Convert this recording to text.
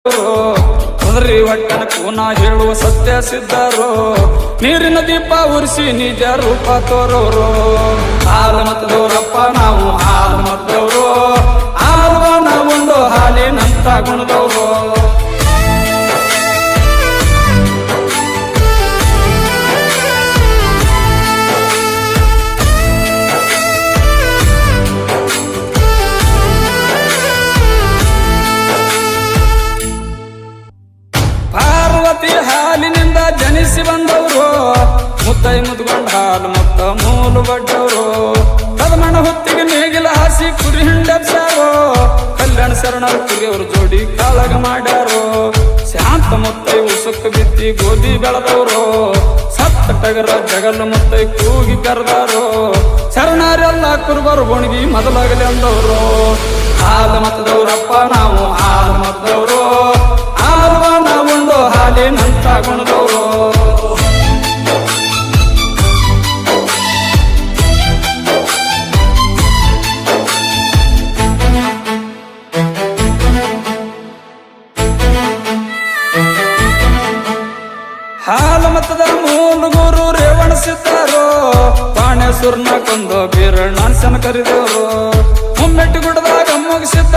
ಕುದುರಿ ಒಟ್ಟನ ಕೂನ ಹೇಳುವ ಸತ್ಯ ಸಿದ್ಧರು ನೀರಿನ ದೀಪ ಉರಿಸಿ ನಿಜ ರೂಪ ತೋರೋರು ಹಾಲು ಮತದವರಪ್ಪ ನಾವು ಹಾಲು ಮತದವರು ಹಾಲುವನ ಒಂದು ಹಾಲಿನಂತ ಗುಣದವರು ಹಾಲಿನಿಂದ ಜನಿಸಿ ಬಂದವರು ಮುತ್ತೈ ಮುದ್ಕೊಂಡ ಹಾಲು ಮತ್ತ ಮೂಲು ಬಡ್ಡವರು ಕದಮಣ ಹೊತ್ತಿಗೆ ನೇಗಿಲ ಹಾಸಿ ಕುರಿ ಹಿಂಡಬ್ಸಾರೋ ಕಲ್ಯಾಣ ಶರಣರ ಕುರಿಯವರು ಜೋಡಿ ಕಾಳಗ ಮಾಡ್ಯಾರೋ ಶಾಂತ ಮುತ್ತೈ ಉಸುಕ್ ಬಿತ್ತಿ ಗೋಧಿ ಬೆಳೆದವರು ಸತ್ತ ಟಗರ ಜಗಲ್ಲ ಮುತ್ತೈ ಕೂಗಿ ಕರೆದಾರೋ ಶರಣರೆಲ್ಲ ಕುರುಬರು ಒಣಗಿ ಮೊದಲಾಗಲಿ ಅಂದವರು ಹಾಲು ಮತದವರಪ್ಪ ನಾವು ಹಾಲು ಮತದವರು ಹಾಲುವನ ಒಂದು ಹಾಲಿನಂತ ಗುಣದವರು ಹಾಲು ಮತದ ಮೂಲ ಗುರು ರೇವಣ ಸಿದ್ಧಾರೋ ಪಾಣೇಶ್ವರನ ಕೊಂದು ಬೀರಣ್ಣನ ಕರಿದವರು ಮುಮ್ಮೆಟ್ಟಿ ಗುಡ್ಡದಾಗ ಮುಗಿಸಿದ್ದ